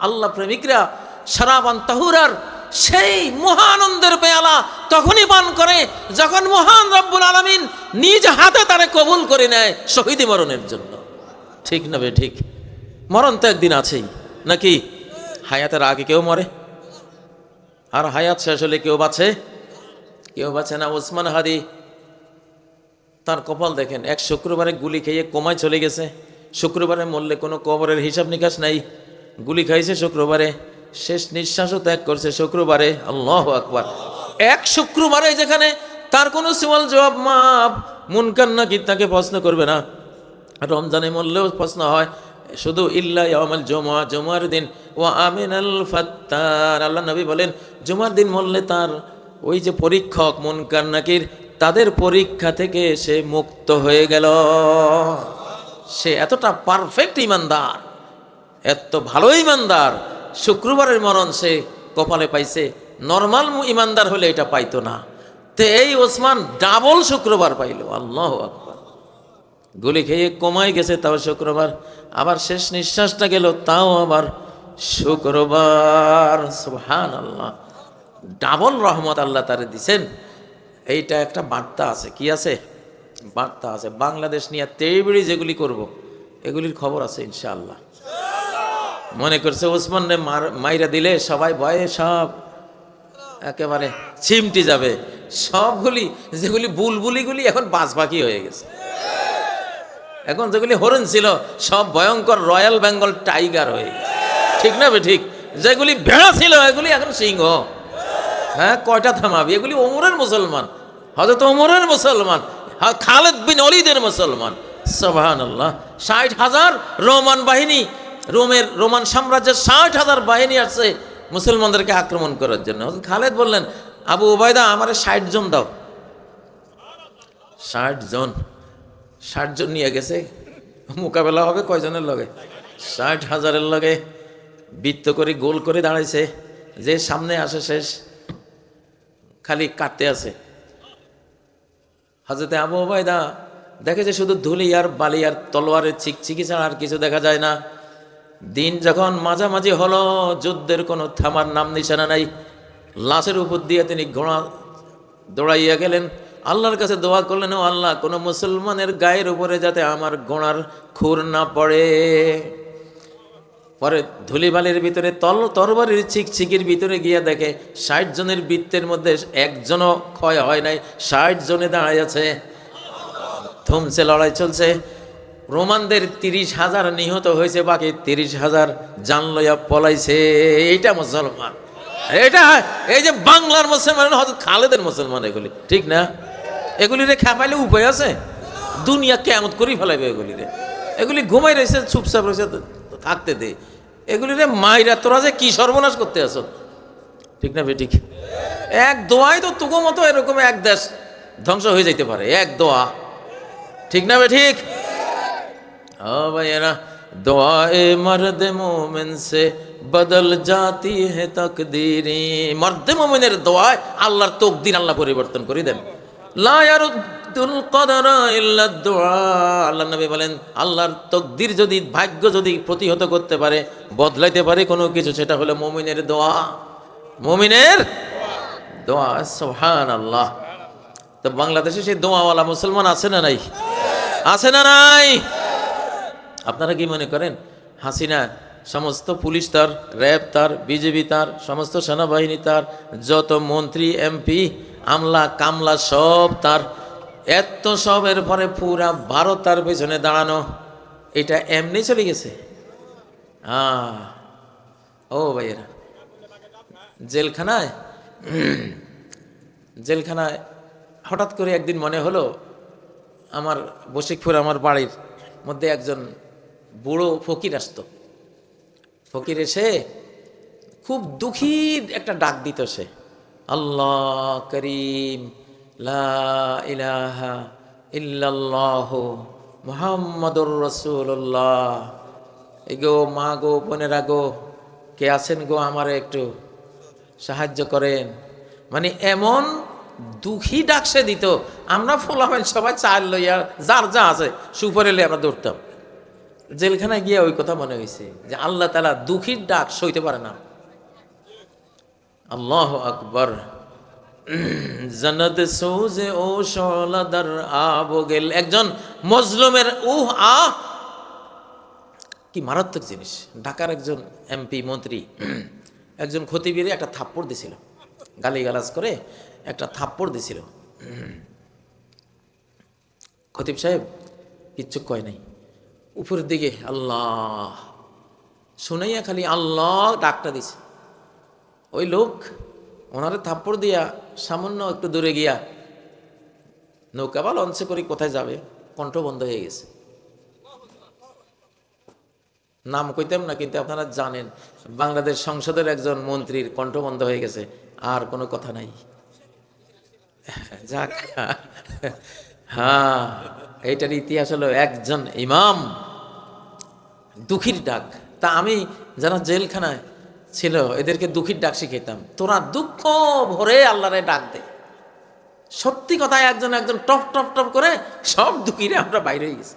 আল্লাহ প্রেমিকরা শারাবান তাহুরার সেই মহানন্দের পেয়ালা তখনই পান করে যখন মহান রব্বুল আলামিন নিজ হাতে তারে কবুল করে নেয় শহীদি মরণের জন্য। ঠিক না বে ঠিক? মরণ তো একদিন আছেই নাকি? হায়াতের আগে কেউ মরে, আর হায়াত শেষ হলে কেউ বাঁচে? কেউ বাঁচে না। ওসমান হাদি তার কপাল দেখেন, এক শুক্রবারে গুলি খেয়ে কোমায় চলে গেছে। শুক্রবারে মরলে কোনো কবরের হিসাব নিকাশ নাই। গুলি খাইছে শুক্রবারে, শেষ নিঃশ্বাসও ত্যাগ করছে শুক্রবারে। আল্লাহু আকবার। এক শুক্রবারে যেখানে তার কোনো সওয়াল জবাব মাপ, মুনকার নাকির তাকে প্রশ্ন করবে না। রমজানে মরলেও প্রশ্ন হয় শুধু ইল্লা ইয়াউমাল জুমআ, জুমার দিন। ওয়া আমিনাল ফাত্তার, আল্লাহ নবী বলেন জুমার দিন মরলে তার ওই যে পরীক্ষক মুনকার নাকির, তাদের পরীক্ষা থেকে সে মুক্ত হয়ে গেল। সে এতটা পারফেক্ট ইমানদার, এত ভালো ইমানদার, শুক্রবারের মরণ সে কপালে পাইছে। নর্মাল ইমানদার হলে এটা পাইতো না। তো এই ওসমান ডাবল শুক্রবার পাইল। আল্লাহু আকবার। গুলি খেয়ে কমাই গেছে তাও শুক্রবার, আবার শেষ নিঃশ্বাসটা গেল তাও আবার শুক্রবার। সুবহানাল্লাহ। ডাবল রহমত আল্লাহ তারে দিছেন। এইটা একটা বার্তা আছে। কি আছে? বার্তা আছে। বাংলাদেশ নিয়ে তেড়িবেড়ি যেগুলি করব এগুলির খবর আছে ইনশাআল্লাহ। মনে করছে ওসমানরে মাইরা দিলে সবাই ভয়ে সব একেবারে চিমটি যাবে। সবগুলি যেগুলি বুলবুলিগুলি এখন বাজ পাখি হয়ে গেছে। এখন যেগুলি হরিণ ছিল সব ভয়ঙ্কর রয়্যাল বেঙ্গল টাইগার হয়ে গেছে। ঠিক না বে ঠিক? যেগুলি ভেড়া ছিল এগুলি এখন সিংহ। হ্যাঁ, কয়টা থামাবি? এগুলি ওমরের মুসলমান, হযরত ওমরের মুসলমান, খালেদ বিন ওলীদের মুসলমান। সুবহানাল্লাহ। 60,000 রোমান বাহিনী, রোমান সাম্রাজ্যের 60,000 বাহিনী আসছে মুসলমানদেরকে আক্রমণ করার জন্য। খালেদ বললেন আবু উবাইদা আমারে 60 জন দাও। 60 জন, 60 জন নিয়ে গেছে। মোকাবেলা হবে কয়জনের লগে? 60,000-এর লগে। বৃত্ত করে গোল করে দাঁড়াইছে, যে সামনে আসে শেষ, খালি কাটতে আছে। হযরতে আবু উবাইদা দেখে যে শুধু ধুলি আর বালি আর তলোয়ারের চিকচিকি ছাড়া আর কিছু দেখা যায় না। দিন যখন মাঝামাঝি হলো, যুদ্ধের কোনো থামার নাম নিশানা নাই। লাশের উপর দিয়ে তিনি ঘোড়া দৌড়াইয়া গেলেন, আল্লাহর কাছে দোয়া করলেন, ও আল্লাহ, কোনো মুসলমানের গায়ের উপরে যাতে আমার ঘোড়ার খুর না পড়ে। পরে ধুলিবালির ভিতরে তরবারির চিকচিকির ভিতরে গিয়ে দেখে 60 জনের বৃত্তের মধ্যে একজনও ক্ষয় হয় নাই। 60 জনে দাঁড়ায় আছে। থমসে লড়াই চলছে। রোমানদের 30,000 নিহত হয়েছে, বাকি 30,000 জান লইয়া পলাইছে। এইটা মুসলমান। এটা এই যে বাংলার মুসলমান, হয়তো খালেদের মুসলমান এগুলি। ঠিক না? এগুলিরে খেপাইলে উপায় আছে? দুনিয়া কিয়ামত করি ফেলাইবে এগুলিরে। এগুলি ঘুমাই রয়েছে, চুপচাপ রয়েছে, থাকতে দে। এগুলিরে মাইরা তোরা যে কি সর্বনাশ করতে আছো। ঠিক না ঠিক? এক দোয়াই তো তুগো মতো এরকম এক দেশ ধ্বংস হয়ে যাইতে পারে, এক দোয়া। ঠিক না ঠিক? ও ভাইয়েরা, दुआए मर्द मोमिन से बदल जाती है तकदीरी। मर्द मोमिনের দোয়ায় আল্লাহর তকদির আল্লাহ পরিবর্তন করে দেন। লা ইয়ারুদ্দুল কদরা ইল্লা দুআ। আল্লাহ নবী বলেন আল্লাহর তকদির যদি, ভাগ্য যদি প্রতিহত করতে পারে, বদলাইতে পারে কোনো কিছু, সেটা হলো মুমিনের দোয়া। মুমিনের দোয়া। সুবহানাল্লাহ। তো বাংলাদেশে সেই দোয়াওয়ালা মুসলমান আছে না নাই? আছে না নাই? আপনারা কি মনে করেন হাসিনা সমস্ত পুলিশ তার, র্যাব তার, বিজেপি তার, সমস্ত সেনাবাহিনী তার, যত মন্ত্রী এমপি আমলা কামলা সব তার, এত সবের পরে পুরা ভারত তার পেছনে দাঁড়ানো, এটা এমনি চলে গেছে? ও ভাইয়েরা, জেলখানায় হঠাৎ করে একদিন মনে হলো, আমার বশিকপুর আমার বাড়ির মধ্যে একজন বুড়ো ফকির আসতো। ফকির এসে খুব দুঃখী একটা ডাক দিত সে, আল্লাহ করিম, লা ইলাহা ইল্লাল্লাহ মুহাম্মাদুর রাসূলুল্লাহ। এগো মা গো, বোনেরা গো, কে আছেন গো, আমারে একটু সাহায্য করেন। মানে এমন দুঃখী ডাক সে দিত, আমরা ফোলাবেন সবাই চাল লইয়া যার যা আছে সুপরে লইয়া আমরা দৌড়তাম। জেলখানায় গিয়ে ওই কথা মনে হয়েছে যে আল্লাহ তাআলা দুঃখীর ডাক সইতে পারে না। আল্লাহু আকবার। জান্নাতে সৌজে ও শলাদার আবগেল, একজন মজলুমের আহ কি মারাত্মক জিনিস। ঢাকার একজন এমপি মন্ত্রী একজন খতিবের একটা থাপ্পড় দিছিল, গালিগালাজ করে একটা থাপ্পড় দিছিল। খতিব সাহেব কিচ্ছু কয় নাই, উপরের দিকে আল্লাহ শুনাইয়া খালি আল্লাহ ডাকটা দিছে। ওই লোক ওনারে থাপ্পড় দিয়া সামান্য একটু দূরে গিয়া নৌকা বা লঞ্চে করে কোথায় যাবে, কণ্ঠ বন্ধ হয়ে গেছে। নাম কইতাম না, কিন্তু আপনারা জানেন বাংলাদেশ সংসদের একজন মন্ত্রীর কণ্ঠ বন্ধ হয়ে গেছে, আর কোনো কথা নাই। যাক, হ্যাঁ, এইটার ইতিহাস হলো একজন ইমাম দুঃখীর ডাক। তা আমি যারা জেলখানায় ছিল এদেরকে দুঃখীর ডাক শিখাইতাম, তোরা দুঃখ ভরে আল্লাহরে ডাক দে। সত্যি কথায় একজন টপ টপ টপ করে সব দুঃখীরে আমরা বাইরে হয়ে গেছি,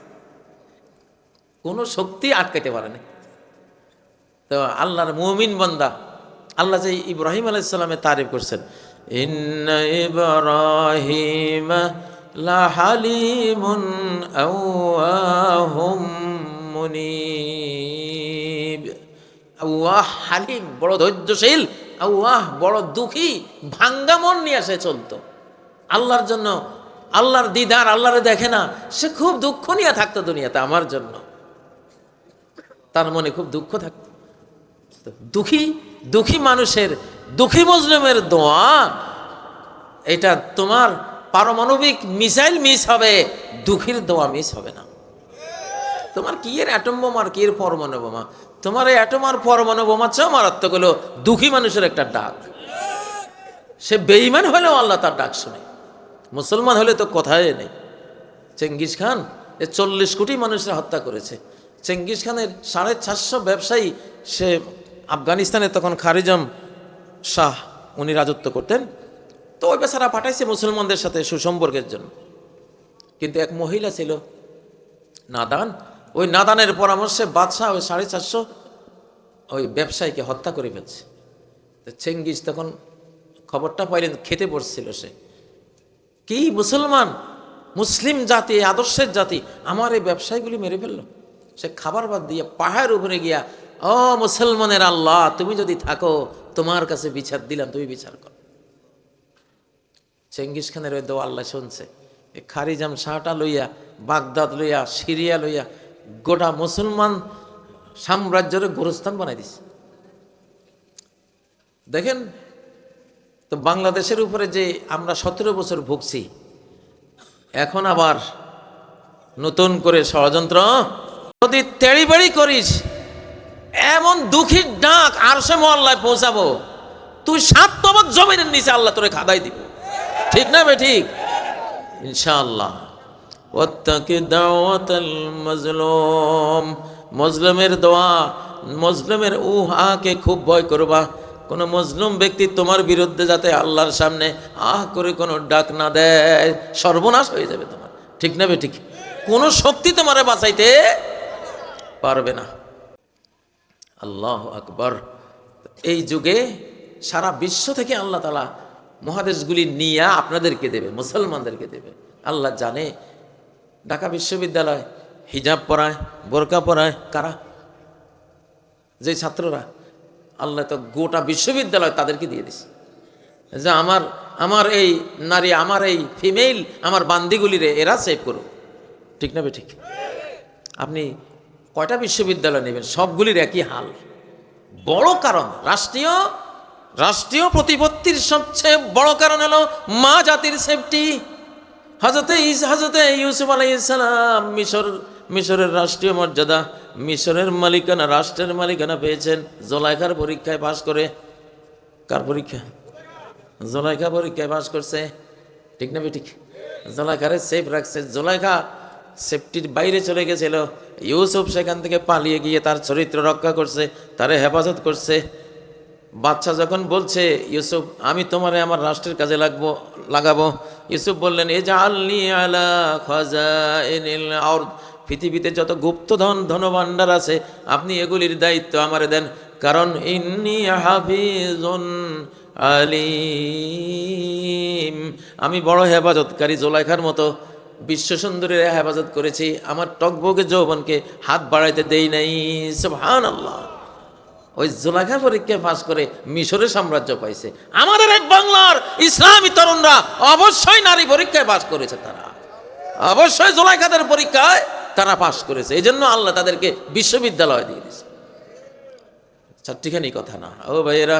কোনো শক্তি আটকাইতে পারে না। তো আল্লাহর মুমিন বান্দা, আল্লাহ যে ইব্রাহিম আলাইহিস সালামের তারিফ করছেন, ইন্না ইব্রাহিম লাহালিমুন আওয়াহুম মুনিব। আওয়াহ হালিম, বড় ধৈর্যশীল, আওয়াহ বড় দুঃখী, ভাঙ্গা মন নিয়ে সে চলতো আল্লাহর জন্য। আল্লাহর দিদার, আল্লাহরে দেখে না, সে খুব দুঃখ নিয়ে থাকতো দুনিয়াতে আমার জন্য, তার মনে খুব দুঃখ থাকতো। দুঃখী মানুষের, দুঃখী মুসলিমের দোয়া, এটা তোমার পারমাণবিক মিসাইল মিস হবে, দুঃখীর দোয়া মিস হবে না। তোমার কি এর অ্যাটম বোমা আর কি এর পরমাণু বোমা, তোমার এই অ্যাটম আর পরমাণু বোমা চেয়েও মারাত্মক হলো দুঃখী মানুষের একটা ডাক। সে বেঈমান হলেও আল্লাহ তার ডাক শুনে, মুসলমান হলে তো কথাই নেই। চেঙ্গিস খান 40 কোটি মানুষের হত্যা করেছে। চেঙ্গিস খানের 450 ব্যবসায়ী, সে আফগানিস্তানে তখন খারিজম শাহ উনি রাজত্ব করতেন, তো ওই বেচারা পাঠাইছে মুসলমানদের সাথে সুসম্পর্কের জন্য। কিন্তু এক মহিলা ছিল নাদান, ওই নাদানের পরামর্শে বাদশাহ ওই 450 ওই ব্যবসায়ীকে হত্যা করে ফেলছে। তো চেঙ্গিস তখন খবরটা পাইলেন, খেতে বসছিল সে, কি মুসলমান মুসলিম জাতি, আদর্শের জাতি, আমার এই ব্যবসায়ীগুলি মেরে ফেললো। সে খাবার বাদ দিয়ে পাহাড়ের উপরে গিয়া, ও মুসলমানের আল্লাহ, তুমি যদি থাকো তোমার কাছে বিচার দিলাম, তুমি বিচার করো। চেঙ্গিস খানের ওই দোয়া আল্লাহ শুনছে। এই খারিজাম শাহটা লইয়া, বাগদাদ লইয়া, সিরিয়া লইয়া গোটা মুসলমান সাম্রাজ্যের গোরস্থান বানাই দিছে। দেখেন তো বাংলাদেশের উপরে যে আমরা 17 বছর ভুগছি, এখন আবার নতুন করে ষড়যন্ত্র। যদি তেড়িবেড়ি করিস, এমন দুঃখীর ডাক আরশে মোয়াল্লায় পৌঁছাবো, তুই 7 তবক জমিনের নিচে আল্লাহ তোরে খাদাই দিব। ঠিক না বে ঠিক? ইনশাআল্লাহ। ওয়াত্তাকি দাওয়াতাল মাজলুম, মজলুমের দোয়া, মজলুমের আকে খুব ভয় করবা। কোনো মজলুম ব্যক্তি তোমার বিরুদ্ধে যাতে আল্লাহর সামনে করে কোনো ডাক না দেয়, সর্বনাশ হয়ে যাবে তোমার। ঠিক না বে ঠিক? কোনো শক্তি তোমারে বাঁচাইতে পারবে না। আল্লাহু আকবার। এই যুগে সারা বিশ্ব থেকে আল্লাহ তাআলা মহাদেশগুলি নিয়ে আপনাদেরকে দেবে, মুসলমানদেরকে দেবে। আল্লাহ জানে ঢাকা বিশ্ববিদ্যালয় হিজাব পরায়, বোরকা পরায় কারা? যে ছাত্ররা, আল্লাহ তো গোটা বিশ্ববিদ্যালয় তাদেরকে দিয়ে দিছে যে আমার এই নারী, আমার এই ফিমেল, আমার বান্দিগুলিরে এরা সেভ করুক। ঠিক না বে ঠিক? আপনি কয়টা বিশ্ববিদ্যালয় নেবেন, সবগুলির একই হাল। বড় কারণ রাষ্ট্রীয় প্রতিপত্তির সবচেয়ে বড় কারণ হলো মা জাতির সেফটি। হযরতে ইউসুফ আলাইহিস সালাম মিশরের রাষ্ট্রীয় মর্যাদা, মিশরের মালিকানা, রাষ্ট্রের মালিকানা পেয়েছেন জোলাইখার পরীক্ষায় পাশ করে। কার পরীক্ষা? জোলাইখা পরীক্ষায় পাশ করছে। ঠিক না বে ঠিক? জোলাইখারে সেফ রাখছে। জোলাইখা সেফটির বাইরে চলে গেছিল, ইউসুফ সেখান থেকে পালিয়ে গিয়ে তার চরিত্র রক্ষা করছে, তারে হেফাজত করছে। বাচ্চা যখন বলছে, ইউসুফ আমি তোমারে আমার রাষ্ট্রের কাজে লাগাবো, ইউসুফ বললেন, এজাআলনি আলা খাজাইনিল আরদ, পৃথিবীতে যত গুপ্তধন ধনভাণ্ডার আছে আপনি এগুলির দায়িত্ব আমারে দেন, কারণ ইন্নী হাফিজুন আলিম, আমি বড় হেফাজতকারী। জোলাইখার মতো বিশ্বসুন্দরীর হেফাজত করেছি, আমার টকবকে যৌবনকে হাত বাড়াইতে দেই নাই। সুবহানাল্লাহ। ওই জোলাইখা পরীক্ষায় পাস করে মিশরের সাম্রাজ্য পাইছে। আমাদের এক বাংলার ইসলামী তরুণরা অবশ্যই নারী পরীক্ষায় পাস করেছে, তারা অবশ্যই জোলাইখাদের পরীক্ষায় তারা পাস করেছে। এই জন্য আল্লাহ তাদেরকে বিশ্ববিদ্যালয় দিয়ে দিয়েছে। চারটিখানি কথা না ও ভাইয়েরা।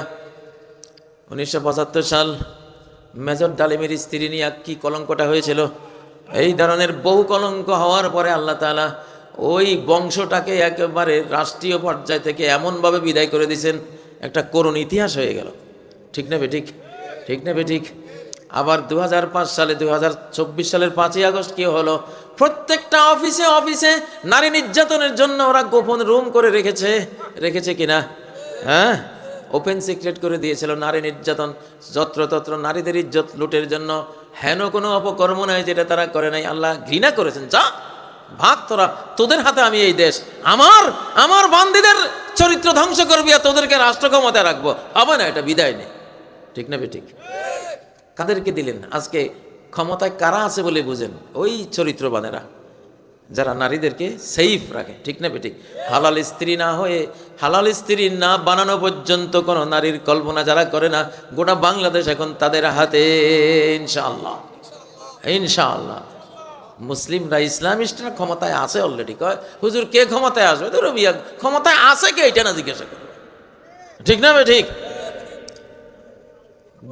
1975 সাল মেজর ডালিমের স্ত্রী নিয়ে কি কলঙ্কটা হয়েছিল, এই ধরনের বহু কলঙ্ক হওয়ার পরে আল্লাহ তাআলা ওই বংশটাকে একেবারে রাষ্ট্রীয় পর্যায় থেকে এমনভাবে বিদায় করে দিয়েছেন, একটা করুণ ইতিহাস হয়ে গেল। ঠিক না বেঠিক? ঠিক না বেঠিক? আবার 2005 সালে 2024 সালের 5ই আগস্ট কি হলো, প্রত্যেকটা অফিসে অফিসে নারী নির্যাতনের জন্য ওরা গোপন রুম করে রেখেছে কিনা? হ্যাঁ, ওপেন সিক্রেট করে দিয়েছিল। নারী নির্যাতন যত্রতত্র নারীদের ইজ্জত লুটের জন্য হেন কোনো অপকর্ম নাই যেটা তারা করে নাই। আল্লাহ ঘৃণা করেছেন, যা ভাগ তোরা, তোদের হাতে আমি এই দেশ, আমার বান্দীদের চরিত্র ধ্বংস করবি আর তোদেরকে রাষ্ট্র ক্ষমতায় রাখবো, হবে না, এটা বিদায় নেই। ঠিক না বেঠিক? কাদেরকে দিলেন? আজকে ক্ষমতায় কারা আছে বলে বুঝেন? ওই চরিত্রবানেরা, যারা নারীদেরকে সেফ রাখে। ঠিক না বেঠিক? হালাল স্ত্রী না হয়ে, হালাল স্ত্রী না বানানো পর্যন্ত কোনো নারীর কল্পনা যারা করে না, গোটা বাংলাদেশ এখন তাদের হাতে। ইনশাআল্লাহ, ইনশাআল্লাহ মুসলিমরা, ইসলামিস্টরা ক্ষমতায় আছে অলরেডি। কয় হুজুর কে ক্ষমতায় আসবে? তো রবিয়া ক্ষমতায় আছে কে, এটা না জিজ্ঞাসা করবে। ঠিক না বেঠিক?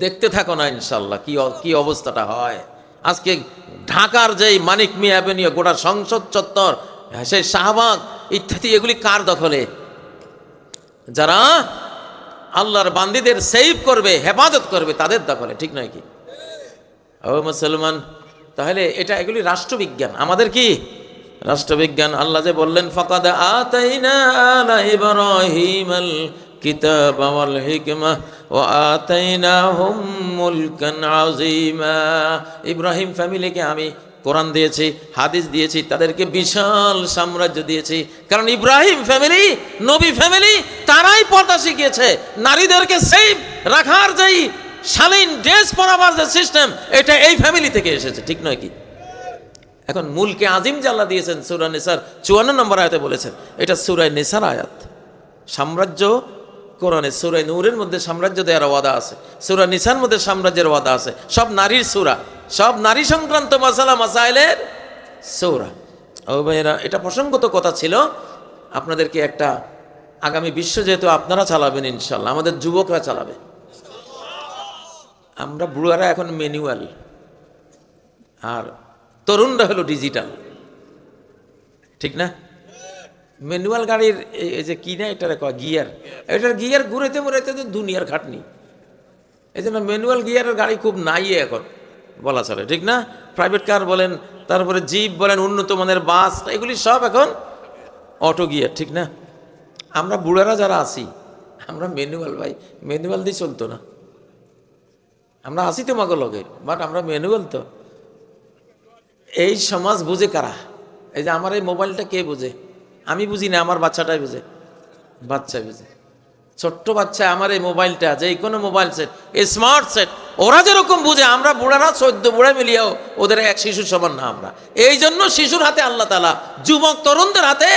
দেখতে থাকো না ইনশাল্লাহ কি অবস্থাটা হয়। আজকে ঢাকার যেই মানিক মিয়া অ্যাভিনিউ, গোটা সংসদ চত্বর, সেই শাহবাগ ইত্যাদি, এগুলি কার দখলে? যারা আল্লাহর বান্দীদের সেভ করবে, হেফাজত করবে, তাদের দখলে। ঠিক নয় কি? ও মুসলমান, তাহলে এগুলি রাষ্ট্রবিজ্ঞান। আমাদের কি রাষ্ট্রবিজ্ঞান? আল্লাহ যে বললেন ফাকাদ আতাইনা আলা ইব্রাহিমাল কিতাব ওয়াল হিকমা ওয়া আতাইনাহুম মুলকান আযীমা। ইব্রাহিম ফ্যামিলিকে আমি কোরআন দিয়েছি, হাদিস দিয়েছি, তাদেরকে বিশাল সাম্রাজ্য দিয়েছি। কারণ ইব্রাহিম ফ্যামিলি, নবী ফ্যামিলি, তারাই পর্দা শিখিয়েছে। নারীদেরকে সেফ রাখার যেই শালীন ড্রেস পরাবার যে সিস্টেম, এটা এই ফ্যামিলি থেকে এসেছে। ঠিক নয় কি? এখন মুলকে আজিম যে আল্লাহ দিয়েছেন সূরা নিসার 54 নম্বর আয়াতে বলেছেন, এটা সূরা নিসার আয়াত। সাম্রাজ্য কোরআনে সূরা নূরের মধ্যে সাম্রাজ্য দেওয়ার ওয়াদা আছে, সূরা নিসার মধ্যে সাম্রাজ্যের ওয়াদা আছে। সব নারীর সূরা, সব নারী সংক্রান্ত মাসালা মাসাইলের সূরা। ও ভাইয়েরা, এটা প্রসঙ্গত কথা ছিল আপনাদেরকে একটা, আগামী বিশ্ব যেহেতু আপনারা চালাবেন ইনশাল্লাহ, আমাদের যুবকরা চালাবে। আমরা বুড়ারা এখন ম্যানুয়াল, আর তরুণরা হলো ডিজিটাল। ঠিক না? ম্যানুয়াল গাড়ির এই যে কিনা, এটার গিয়ার, এটার গিয়ার ঘুরাইতে ঘুরাইতে তো দুনিয়ার খাটনি। এই জন্য ম্যানুয়াল গিয়ারের গাড়ি খুব নাই এখন বলা চলে। ঠিক না? প্রাইভেট কার বলেন, তারপরে জিপ বলেন, উন্নত মানের বাস, এগুলি সব এখন অটো গিয়ার। ঠিক না? আমরা বুড়ারা যারা আছি, আমরা ম্যানুয়াল, ভাই ম্যানুয়াল দিয়ে চলতো না। আমরা আসি তো মাগো লগে, বাট আমরা ম্যানুয়াল। তো এই সমাজ বুঝে কারা? এই যে আমার এই মোবাইলটা কে বুঝে? আমি বুঝি না, আমার বাচ্চাটাই বুঝে। বাচ্চা বুঝে, ছোট্ট বাচ্চা আমার এই মোবাইলটা, যে কোনো মোবাইল সেট, স্মার্ট সেট, ওরা যেরকম বুঝে, আমরা বুড়ারা 14 বুড়া মিলিয়েও ওদের এক শিশুর সমান না আমরা। এই জন্য শিশুর হাতে আল্লাহ তাআলা, যুবক তরুণদের হাতে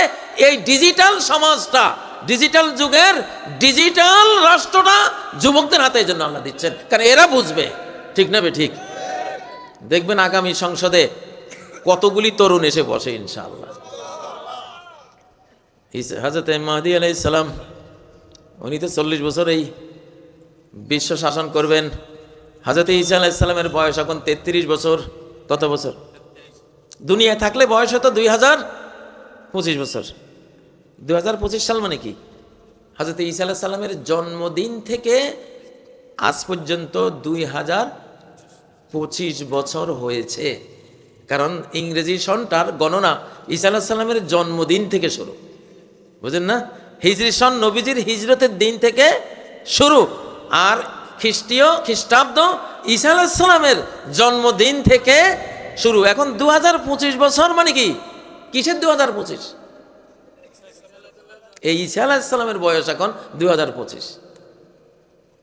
এই ডিজিটাল সমাজটা, ডিজিটাল যুগের ডিজিটাল রাষ্ট্রটা যুবকদের হাতে এই জন্য আল্লাহ দিচ্ছেন, কারণ এরা বুঝবে। ঠিক না ঠিক? দেখবেন আগামী সংসদে কতগুলি তরুণ এসে বসে ইনশাআল্লাহ। হযরত মাহদী আলাইহিস সালাম, উনি তো 40 বছর এই বিশ্ব শাসন করবেন। হযরত ঈসা আলাইহিস সালামের বয়স এখন 33 বছর। কত বছর? দুনিয়ায় থাকলে বয়স হতো 2025 বছর। 2025 সাল মানে কি? হযরত ঈসা আলাইহিস সালামের জন্মদিন থেকে আজ পর্যন্ত 2025 বছর হয়েছে। কারণ ইংরেজি সনটার গণনা ঈসা আলাইহিস সালামের জন্মদিন থেকে শুরু, বুঝেন না? হিজরি সন নবীজির হিজরতের দিন থেকে শুরু, আর খ্রিস্টাব্দ ঈসা আলাইহিস সালামের জন্মদিন থেকে শুরু। এখন 2025 বছর মানে কি? কিসের 2025? এই ঈসা আলাইহিস সালামের বয়স এখন 2025।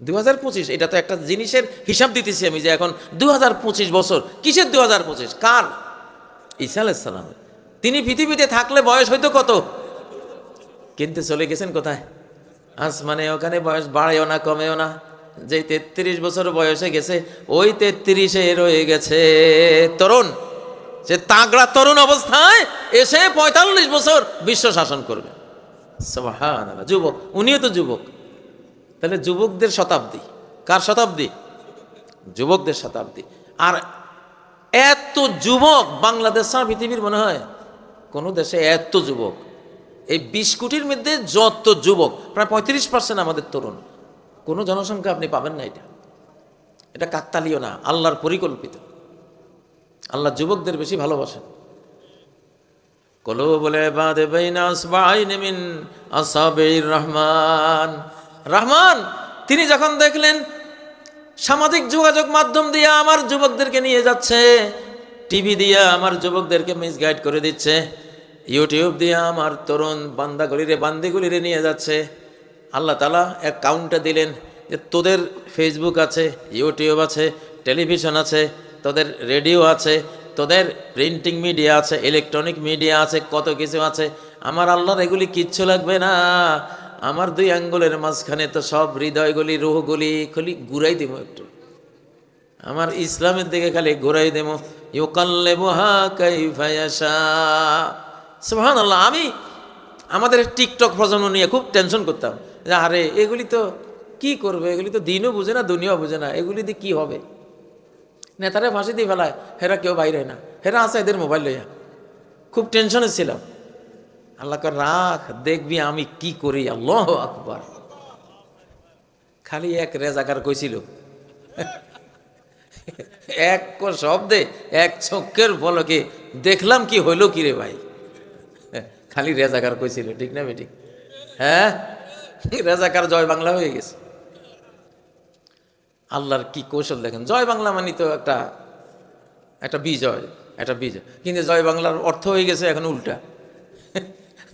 2025 এটা তো একটা জিনিসের হিসাব দিতেছি আমি, যে এখন 2025 বছর। কিসের 2025? কার? ঈসা আলাইহিস সালামের। তিনি পৃথিবীতে থাকলে বয়স হয়তো কত, কিন্তু চলে গেছেন কোথায়? আসমানে। ওখানে বয়স বাড়েও না কমেও না। যে 33 বছর বয়সে গেছে, ওই 33-এ রয়ে গেছে তরুণ। সে তাগড়া তরুণ অবস্থায় এসে 45 বছর বিশ্ব শাসন করবে। সুবহানাল্লাহ। যুবক, উনিও তো যুবক। তাহলে যুবকদের শতাব্দী। কার শতাব্দী? যুবকদের শতাব্দী। আর এত যুবক বাংলাদেশ ছাড়া পৃথিবীর মনে হয় কোন দেশে এত যুবক। এই 20 কোটির মধ্যে যত যুবক, প্রায় 35% আমাদের তরুণ। কোনো জনসংখ্যা আপনি পাবেন না। এটা কাকতালীয় না, আল্লাহর পরিকল্পিত। আল্লাহ যুবকদের বেশি ভালোবাসেন। কুলুবুল ইবাদি বাইনা আসবাইন মিন আসাবির রহমান। রহমান তিনি যখন দেখলেন সামাজিক যোগাযোগ মাধ্যম দিয়ে আমার যুবকদেরকে নিয়ে যাচ্ছে, টিভি দিয়ে আমার যুবকদেরকে মিসগাইড করে দিচ্ছে, ইউটিউব দিয়ে আমার তরুণ বান্দিগুলিরে নিয়ে যাচ্ছে, আল্লাহ তাআলা এক কাউন্টে দিলেন যে তোদের ফেসবুক আছে, ইউটিউব আছে, টেলিভিশন আছে, তোদের রেডিও আছে, তোদের প্রিন্টিং মিডিয়া আছে, ইলেকট্রনিক মিডিয়া আছে, কত কিছু আছে। আমার আল্লাহর এগুলি কিচ্ছু লাগবে না। আমার 2 আঙ্গুলের মাঝখানে তো সব হৃদয়গুলি, রুহগুলি খালি ঘুরাই দেবো একটু, আমার ইসলামের দিকে খালি ঘুরাই দেবো। ইউকাল্লিবুহা কাইফা ইয়াশা। সুবহানাল্লাহ। আমি আমাদের টিকটক প্রজন্ম নিয়ে খুব টেনশন করতাম যে আরে এগুলি তো কি করবে, এগুলি তো দিনও বুঝে না দুনিয়াও বুঝে না, এগুলি দিয়ে কি হবে? নেতারা ফাঁসি দিয়ে ফেলায়, হেরা কেউ বাইরে না, হেরা আছে এদের মোবাইল লইয়া। খুব টেনশনে ছিলাম। আল্লাহ কর রাখ, দেখবি আমি কি করি। আল্লাহু আকবার। খালি এক রেজাকার কইছিল, এক শব্দে, এক চোখের পলকে দেখলাম কি হইল কি রে ভাই। খালি রেজাকার কইছিল, ঠিক না বেটি? হ্যাঁ, রেজাকার জয় বাংলা হয়ে গেছে। আল্লাহর কি কৌশল দেখেন। জয় বাংলা মানে তো একটা বিজয়, একটা বিজয়। কিন্তু জয় বাংলার অর্থ হয়ে গেছে এখন উল্টা।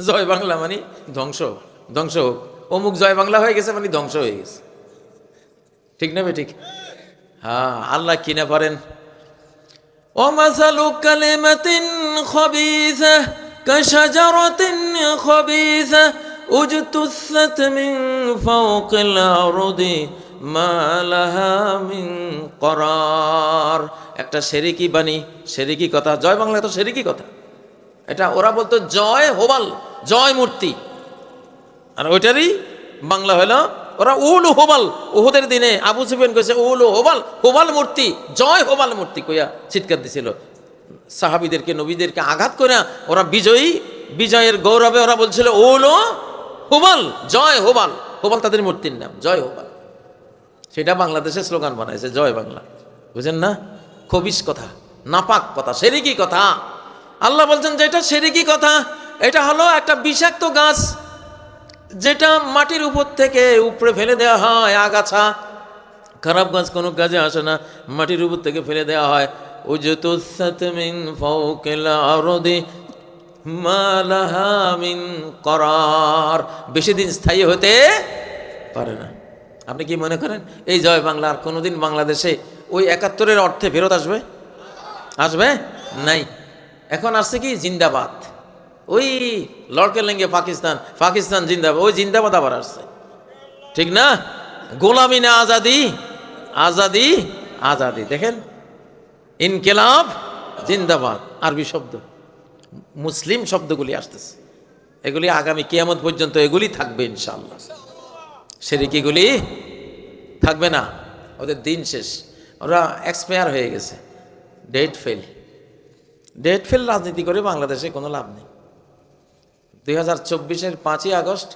জয় বাংলা মানে ধ্বংস, ধ্বংস হোক। অমুক জয় বাংলা হয়ে গেছে মানে ধ্বংস হয়ে গেছে, ঠিক না বেঠিক? হ্যাঁ, আল্লাহ কিনা পারেন। ওমাসালু কালিমাতিন খাবিসা কাশাজারাতিন খাবিসা উজতুসাত মিন ফাওকিল আরদি মা লাহা মিন করার। একটা শিরকি বাণী, শিরকি কথা। জয় বাংলা তো শিরকি কথা। এটা ওরা বলতো জয় হোবাল, জয় মূর্তি। আর ওইটারই বাংলা হলো ওরা উলু হোবাল। ওহুদের দিনে আবু সুফিয়ান কইছে উলু হোবাল, হোবাল মূর্তি, জয় হোবাল মূর্তি কইয়া চিৎকার দিছিল। সাহাবীদেরকে, নবীদেরকে আঘাত করে ওরা বিজয়ী, বিজয়ের গৌরবে ওরা বলছিল উলু হোবাল, জয় হোবাল। হোবাল তাদের মূর্তির নাম, জয় হোবাল। সেটা বাংলাদেশের স্লোগান বানাইছে জয় বাংলা। বুঝেন না? খবিশ কথা, নাপাক কথা, শিরকি কথা। আল্লাহ বলছেন যে এটা শিরকি কথা। এটা হলো একটা বিষাক্ত গাছ, যেটা মাটির উপর থেকে উপরে ফেলে দেওয়া হয়। আগাছা, খারাপ গাছ কোনো কাজে আসে না, মাটির উপর থেকে ফেলে দেওয়া হয়। উজতুসাত মিন ফাওকিল আরদি মা লাহা মিন করার। বেশি দিন স্থায়ী হতে পারে না। আপনি কি মনে করেন এই জয় বাংলা আর কোনোদিন বাংলাদেশে ওই 71-এর অর্থে ফেরত আসবে? আসবে নাই। এখন আসছে কি জিন্দাবাদ। ওই লড়কে লেঙ্গে পাকিস্তান, পাকিস্তান জিন্দাবাদ, ওই জিন্দাবাদ আবার আসছে, ঠিক না? গোলামি না আজাদি, আজাদি আজাদি। দেখেন, ইনকিলাব জিন্দাবাদ আরবি শব্দ, মুসলিম শব্দগুলি আসতেছে। এগুলি আগামী কিয়ামত পর্যন্ত এগুলি থাকবে ইনশাআল্লাহ। শিরকিগুলি থাকবে না, ওদের দিন শেষ। ওরা এক্সপায়ার হয়ে গেছে, ডেট ফেল। ডেট ফেল রাজনীতি করে বাংলাদেশে কোনো লাভ নেই। 2024-এর 5ই আগস্ট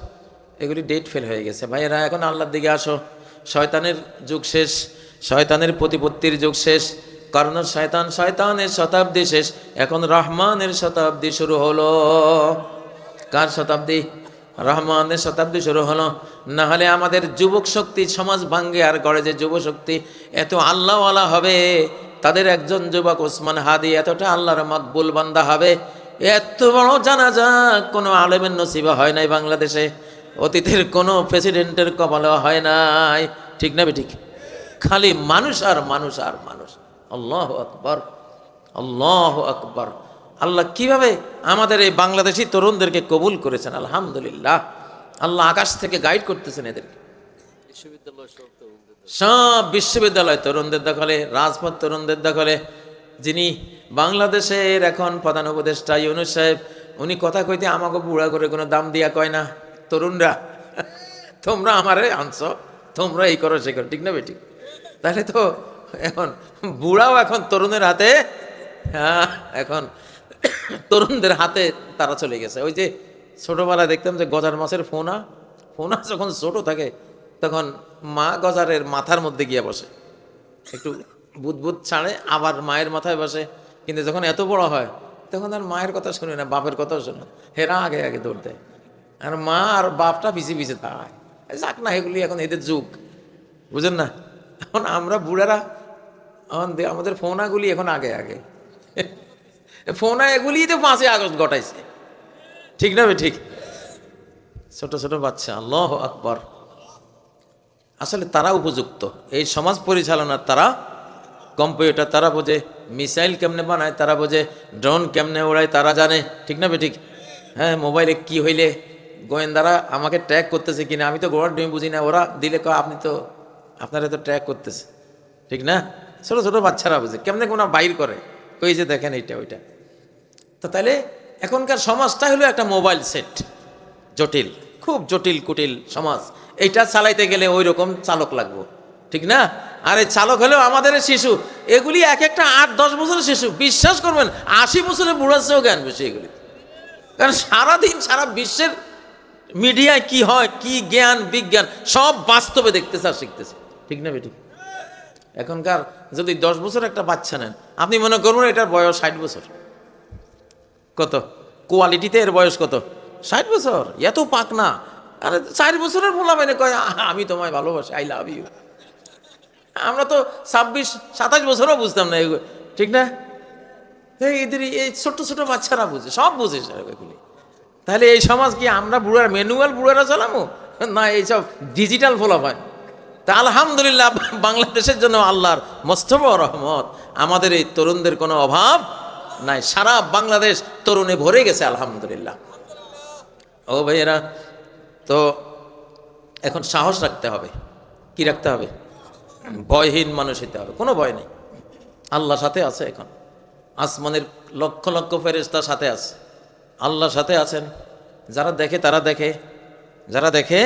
এগুলি ডেট ফেল হয়ে গেছে। ভাইয়েরা, এখন আল্লাহর দিকে আসো। শয়তানের যুগ শেষ, শয়তানের প্রতিপত্তির যুগ শেষ। কারণ শয়তানের শতাব্দী শেষ, এখন রহমানের শতাব্দী শুরু হলো। কার শতাব্দী? রহমানের শতাব্দী শুরু হলো। না হলে আমাদের যুবক শক্তি সমাজ ভাঙ্গে আর গড়ে যে যুব শক্তি এত আল্লাহওয়ালা হবে, তাদের একজন যুবক ওসমান হাদি এতটা আল্লাহর মকবুল বান্দা হবে, এত বড় জানাজা কোনো আলেমের নসিবে হয় নাই বাংলাদেশে, অতীতের কোনো প্রেসিডেন্টের কপালে হয় নাই, ঠিক না ঠিক? খালি মানুষ আর মানুষ আর মানুষ। আল্লাহু আকবার, আল্লাহু আকবার। আল্লাহ কিভাবে আমাদের এই বাংলাদেশি তরুণদেরকে কবুল করেছেন, আলহামদুলিল্লাহ। আল্লাহ আকাশ থেকে গাইড করতেছেন এদেরকে। সব বিশ্ববিদ্যালয় তরুণদের দখলে, রাজপথ তরুণদের দখলে। যিনি বাংলাদেশের এখন প্রধান উপদেষ্টা ইউনূস সাহেব, উনি কথা কইতে আমাকে বুড়া করে কোনো দাম দিয়া কয় না, তরুণরা তোমরা আমারে আনছো, তোমরা এই করো সে করো, ঠিক না বেঠিক? তাহলে তো এখন বুড়াও এখন তরুণের হাতে, হ্যাঁ এখন তরুণদের হাতে তারা চলে গেছে। ওই যে ছোটবেলায় দেখতাম যে গজার মাছের ফোনা, ফোনা যখন ছোট থাকে তখন মা গজারের মাথার মধ্যে গিয়ে বসে, একটু বুদবুদ ছাড়ে, আবার মায়ের মাথায় বসে। কিন্তু যখন এত বড় হয় তখন আর মায়ের কথা শুনে না, বাপের কথাও শোনে, হেরা আগে আগে দৌড় দেয়, আর মা আর বাপটা পিছিয়ে পিছিয়ে দাঁড়ায়। যাক না, এগুলি এখন এদের যুগ, বুঝেন না? এখন আমরা বুড়ারা আমাদের ফোনাগুলি এখন আগে আগে, ফোনা এগুলি তো 5ই আগস্ট ঘটাইছে, ঠিক না ঠিক? ছোট ছোট বাচ্চা, আল্লাহু আকবার। আসলে তারা উপযুক্ত এই সমাজ পরিচালনার, তারা কম্পিউটার তারা বোঝে, মিসাইল কেমনে বানায় তারা বোঝে, ড্রোন কেমনে ওড়ায় তারা জানে, ঠিক না ঠিক? হ্যাঁ, মোবাইলে কি হইলে গোয়েন্দারা আমাকে ট্র্যাক করতেছে কিনা, আমি তো গোড়ার ডুমি বুঝি না, ওরা দিলে আপনি তো আপনারা তো ট্র্যাক করতেছে, ঠিক না? ছোট ছোট বাচ্চারা বুঝে কেমনে কোনো বাইর করে, কই যে দেখেন এইটা ওইটা। তো তাহলে এখনকার সমাজটা হলো একটা মোবাইল সেট, জটিল, খুব জটিল কুটিল সমাজ। এইটা চালাইতে গেলে ওই রকম চালক লাগবো, ঠিক না? আর এই চালক হলেও আমাদের শিশু, এগুলি এক একটা 8-10 বছরের শিশু, বিশ্বাস করবেন 80 বছরের বুড়াচ্ছেও জ্ঞান বেশি এগুলি। কারণ সারাদিন সারা বিশ্বের মিডিয়ায় কি হয়, কি জ্ঞান বিজ্ঞান সব বাস্তবে দেখতেছে আর শিখতেছে, ঠিক না বেটি? এখনকার যদি 10 বছর একটা বাচ্চা নেন, আপনি মনে করবেন এটার বয়স 60 বছর। কত কোয়ালিটিতে এর বয়স কত? 60 বছর। এত পাক না। আরে 4 বছরের বলা মানে কয় আমি তোমায় ভালোবাসি, আই লাভ ইউ। আমরা তো 26-27 বছরও বুঝতাম না, ঠিক না? এদের এই ছোট ছোট বাচ্চারা বুঝে, সব বুঝে এগুলি। তাহলে এই সমাজ কি আমরা বুড়ার ম্যানুয়াল বুড়ারা চালামো না এইসব ডিজিটাল ফলাফল? তা আলহামদুলিল্লাহ, বাংলাদেশের জন্য আল্লাহর মস্ত বড় রহমত, আমাদের এই তরুণদের কোনো অভাব নাই, সারা বাংলাদেশ তরুণে ভরে গেছে আলহামদুলিল্লাহ। ও ভাইয়েরা, তো এখন সাহস রাখতে হবে। কি রাখতে হবে? ভয়হীন মানুষ হইতে হবে, কোনো ভয় নেই। আল্লাহ সাথে আছে, এখন আসমানের লক্ষ লক্ষ ফেরেশতা সাথে আছে, আল্লাহ সাথে আছেন। যারা দেখে তারা দেখে, যারা দেখে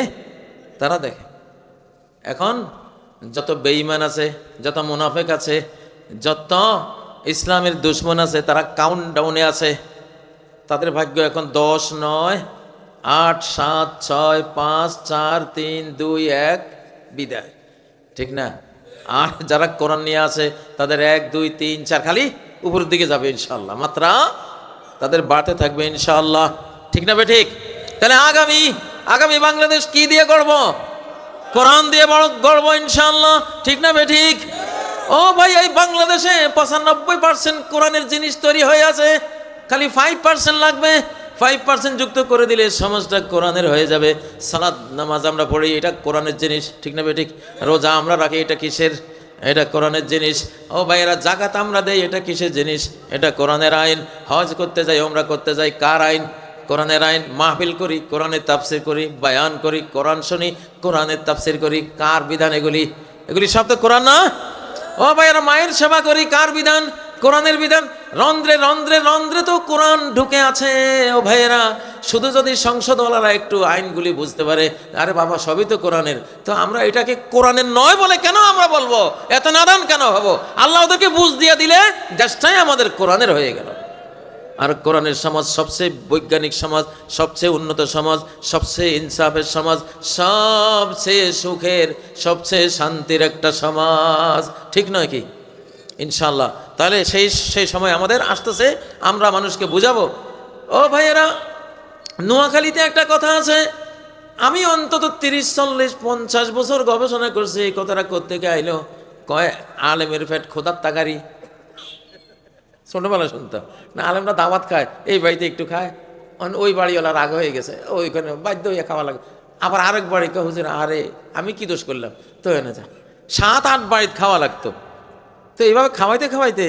তারা দেখে। এখন যত বেঈমান আছে, যত মুনাফিক আছে, যত ইসলামের দুশ্মন আছে, তারা কাউন্ট ডাউনে আছে। তাদের ভাগ্য এখন 10, 9, 8, 7, 6, 5, 4, 3, 2, 1 বিদায়, ঠিক না? আর যারা কোরআন নিয়ে আছে তাদের 1, 2, 3, 4 খালি উপরের দিকে যাবে ইনশাআল্লাহ, মাত্রা তাদের বাড়তে থাকবে ইনশাআল্লাহ, ঠিক না বে ঠিক? তাহলে আগামী বাংলাদেশ কি দিয়ে গড়ব? কোরআন দিয়ে গড়ব ইনশাআল্লাহ, ঠিক না বে ঠিক? ও ভাই, এই বাংলাদেশে 95% কোরআনের জিনিস তৈরি হয়ে আছে, খালি 5% লাগবে। 5% যুক্ত করে দিলে সমাজটা কোরআনের হয়ে যাবে। সালাত নামাজ আমরা পড়ি, এটা কোরআনের জিনিস, ঠিক না বে ঠিক? রোজা আমরা রাখি, এটা কিসের? এটা কোরআনের জিনিস। ও ভাইয়েরা, জাকাত আমরা দেই, এটা কিসের জিনিস? এটা কোরআনের আইন। হজ করতে যাই, ওমরা করতে যাই, কার আইন? কোরআনের আইন। মাহফিল করি, কোরআনের তাফসির করি, বয়ান করি, কোরআন শুনি, কোরআনের তাফসির করি, কার বিধান? এগুলি সব তো কোরআন না? ও ভাইয়েরা, মায়ের সেবা করি, কার বিধান? কোরআনের বিধান। রন্ধ্রে রন্ধ্রে রন্ধ্রে তো কোরআন ঢুকে আছে। ও ভাইয়েরা, শুধু যদি সংসদওয়ালারা একটু আইনগুলি বুঝতে পারে, আরে বাবা সবই তো কোরআনের, তো আমরা এটাকে কোরআনের নয় বলে কেন আমরা বলবো? এত নাদান কেন হবো? আল্লাহ ওদেরকে বুঝ দিয়ে দিলে দেশটাই আমাদের কোরআনের হয়ে গেল। আর কোরআনের সমাজ সবচেয়ে বৈজ্ঞানিক সমাজ, সবচেয়ে উন্নত সমাজ, সবচেয়ে ইনসাফের সমাজ, সবচেয়ে সুখের, সবচেয়ে শান্তির একটা সমাজ, ঠিক নয় কি? ইনশাআল্লাহ। তাহলে সেই সময় আমাদের আসতেছে, আমরা মানুষকে বুঝাবো। ও ভাইয়েরা, নোয়াখালীতে একটা কথা আছে, আমি অন্তত 30, 40, 50 বছর গবেষণা করছি। এই কথাটা কোত্থেকে আইলো? কয় আলেমের পেট খোদার তাগারি। ছোটবেলা শুনতাম না, আলেমরা দাওয়াত খায়, এই বাড়িতে একটু খায়, ওই বাড়িওয়ালা রাগ হয়ে গেছে, ওইখানে বাধ্য হয়ে খাওয়া লাগে। আবার আরেক বাড়ি কে হুজুর, আরে আমি কি দোষ করলাম, তো এনে যা 7-8 বাড়িতে খাওয়া লাগতো। তো এইভাবে খাওয়াইতে খাওয়াইতে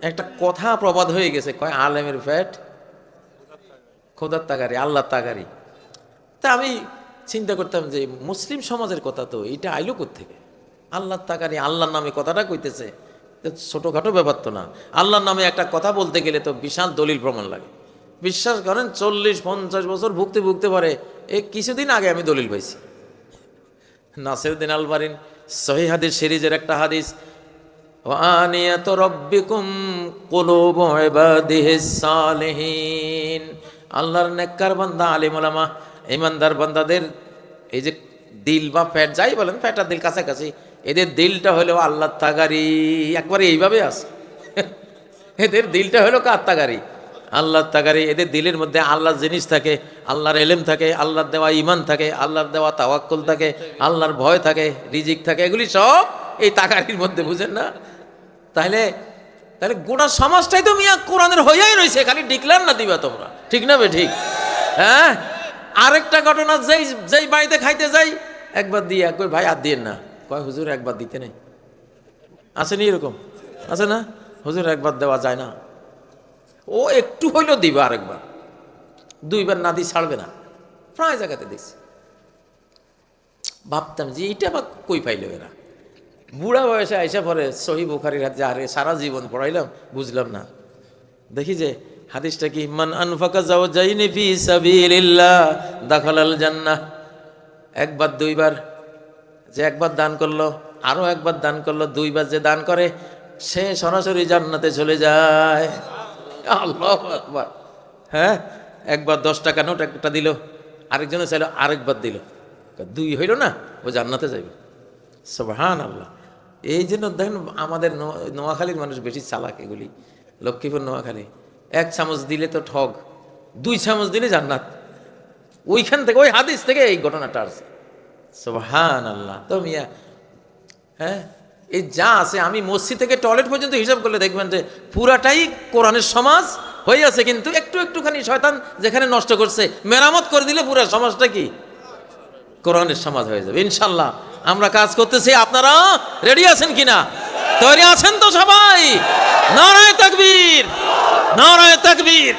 একটা কথা প্রবাদ হয়ে গেছে, কয় আলেমের পেট খোদার তাগারি, আল্লাহর তাগারি। তা আমি চিন্তা করতাম যে মুসলিম সমাজের কথা তো এটা আইলো কোত্থেকে, আল্লাহর তাগারি, আল্লাহর নামে কথাটা কইতেছে, ছোটোখাটো ব্যাপার তো না। আল্লাহর নামে একটা কথা বলতে গেলে তো বিশাল দলিল প্রমাণ লাগে। বিশ্বাস করেন 40-50 বছর ভুগতে ভুগতে পারে, এই কিছুদিন আগে আমি দলিল পাইছি। নাসিরউদ্দিন আলবারীর সহিহ হাদিস সিরিজের একটা হাদিস, ওয়ানিয়াতু রাব্বিকুম কুলুবু ইবাদিহিস সালিহিন, আল্লাহর নেককার বান্দা, আলিম ওলামা, ইমানদার বান্দাদের এই যে দিল বা পেট যাই বলেন, পেট আর দিল কাছাকাছি, এদের দিলটা হলো আল্লাহর তাগারি। একবারে এইভাবে আছে, এদের দিলটা হলো কার তাগারি, আল্লাহর তাগারি। এদের দিলের মধ্যে আল্লাহর জিনিস থাকে, আল্লাহর এলেম থাকে, আল্লাহর দেওয়া ইমান থাকে, আল্লাহর দেওয়া তাওয়াক্কুল থাকে, আল্লাহর ভয় থাকে, রিজিক থাকে, এগুলি সব এই তাগারির মধ্যে, বুঝেন না? তাহলে তাহলে গোটা সমাজটাই তো মিয়া কোরআনের হইয়াই রয়েছে, খালি ডিক্লার না দিবা তোমরা, ঠিক না বে ঠিক? হ্যাঁ, আরেকটা ঘটনা, যেই বাড়িতে খাইতে যাই একবার দিয়া কই ভাই আর দিয়েন না, কয় হুজুর একবার দিতে নেই, আছে নি এরকম, আছে না? হুজুর একবার দেওয়া যায় না, ও একটু হইলেও দিবা, আরেকবার 2বার না দিয়ে ছাড়বে না, প্রায় জায়গাতে দেখছি। ভাবতাম যে এইটা বা কই পাইল এরা, বুড়া বয়সে আইসা পরে সহিহ বুখারীর হাদিস, আরে সারা জীবন পড়াইলাম বুঝলাম না। দেখি যে হাদিসটা কি, মান আনফাকা যাওজাইনি ফি সাবিলিল্লাহ দাখালাল জান্নাহ, একবার 2বার, যে একবার দান করলো, আরো একবার দান করলো, 2বার যে দান করে সে সরাসরি জান্নাতে চলে যায়। আল্লাহু আকবার। হ্যাঁ, একবার 10 টাকা নোট একটা দিল, আরেকজনে চাইলো আরেকবার দিল, 2 হইল না, ও জান্নাতে যাইবে। সুবহানাল্লাহ। এই জন্য দেখেন আমাদের নোয়াখালীর মানুষ বেশি চালাক, এগুলি লক্ষ্মীপুর নোয়াখালী, 1 চামচ দিলে তো ঠগ, 2 চামচ দিলে জান্নাত। ওইখান থেকে, ওই হাদিস থেকে এই ঘটনাটা আসছে। সুবহানাল্লাহ। তো মিয়া, হ্যাঁ, এই যা আছে, আমি মসজিদ থেকে টয়লেট পর্যন্ত হিসাব করলে দেখবেন যে পুরাটাই কোরআনের সমাজ হয়ে আছে, কিন্তু একটু একটুখানি শয়তান যেখানে নষ্ট করছে, মেরামত করে দিলে পুরো সমাজটা কি কোরআনের সমাজ হয়ে যাবে ইনশাল্লাহ। আমরা কাজ করতেছি, আপনারা রেডি আছেন কিনা? তৈরি আছেন তো সবাই? নারায়ে তাকবীর, নারায়ে তাকবীর।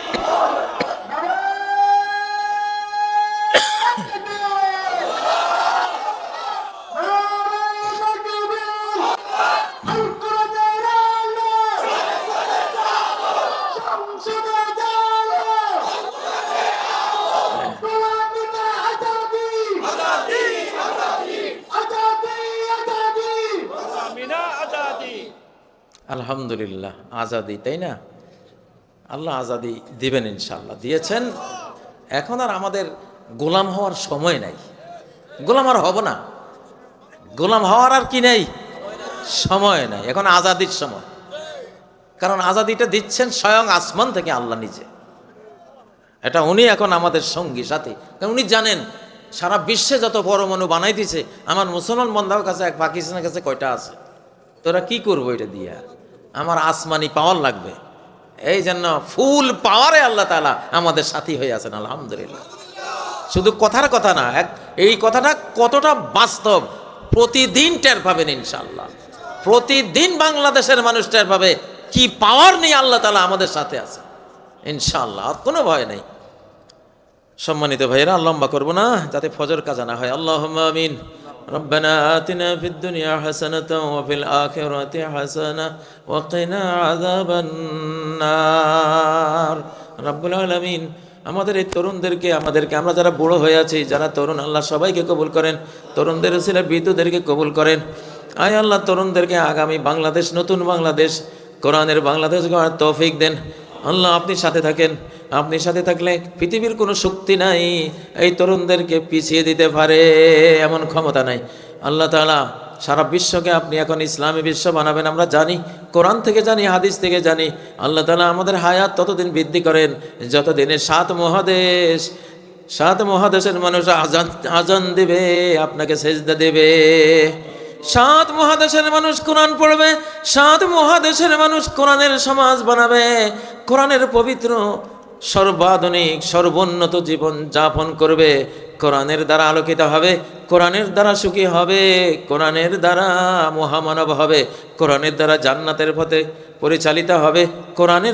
আলহামদুলিল্লাহ, আজাদি, তাই না? আল্লাহ আজাদি দিবেন ইনশাআল্লাহ, দিয়েছেন। এখন আর আমাদের গোলাম হওয়ার সময় নাই, গোলাম আর হব না, গোলাম হওয়ার আর কি নেই, সময় নাই, এখন আজাদির সময়। কারণ আজাদিটা দিচ্ছেন স্বয়ং আসমান থেকে আল্লাহ নিজে, এটা উনি এখন আমাদের সঙ্গী সাথী। কারণ উনি জানেন সারা বিশ্বে যত পরমাণু বানাই দিছে, আমার মুসলমান বন্ধার কাছে, এক পাকিস্তানের কাছে কয়টা আছে, তোরা কি করবো এটা দিয়া? আমার আসমানি পাওয়ার লাগবে, এই জন্য ফুল পাওয়ারে আল্লাহ তাআলা আমাদের সাথী হয়ে আছেন, আলহামদুলিল্লাহ। শুধু কথার কথা না, এই কথাটা কতটা বাস্তব প্রতিদিন টের পাবেন ইনশাআল্লাহ। প্রতিদিন বাংলাদেশের মানুষ টের পাবে কি পাওয়ার নিয়ে আল্লাহ তাআলা আমাদের সাথে আছে ইনশাআল্লাহ, আর কোনো ভয় নেই। সম্মানিত ভাইয়েরা, লম্বা করবো না যাতে ফজর কাজা না হয়। আল্লাহুম্মা আমিন। ربنا آتنا في الدنيا حسنة وفي الآخرة حسنة وقنا عذاب النار رب العالمين। আমাদের এই তরুণদেরকে, আমরা যারা বুড়ো হয়ে আছি, যারা তরুণ, আল্লাহ সবাইকে কবুল করেন, তরুণদের ছেলে বৃদ্ধদেরকে কবুল করেন। আয় আল্লাহ, তরুণদেরকে আগামী বাংলাদেশ, নতুন বাংলাদেশ, কোরআনের বাংলাদেশ গড়ার তৌফিক দেন। আল্লাহ আপনি সাথে থাকেন, আপনি সাথে থাকলে পৃথিবীর কোনো শক্তি নাই এই তরুণদেরকে পিছিয়ে দিতে পারে, এমন ক্ষমতা নাই। আল্লাহ তাআলা সারা বিশ্বকে আপনি এখন ইসলামী বিশ্ব বানাবেন, আমরা জানি, কোরআন থেকে জানি, হাদিস থেকে জানি। আল্লাহ তাআলা আমাদের হায়াত ততদিন বৃদ্ধি করেন যতদিনে 7 মহাদেশের মানুষ আজান দিবে, আপনাকে সেজদা দেবে। সাত মহাদেশের মানুষ কোরআন পড়বে, সাত মহাদেশের মানুষ কোরআনের সমাজ বানাবে, কোরআনের পবিত্র সর্বাধুনিক সর্বোন্নত জীবন যাপন করবে, কোরআনের দ্বারা আলোকিত হবে, কোরআনের দ্বারা সুখী হবে, কোরআনের দ্বারা মহামানব হবে, কোরআনের দ্বারা জান্নাতের পথে পরিচালিত হবে, কোরআনের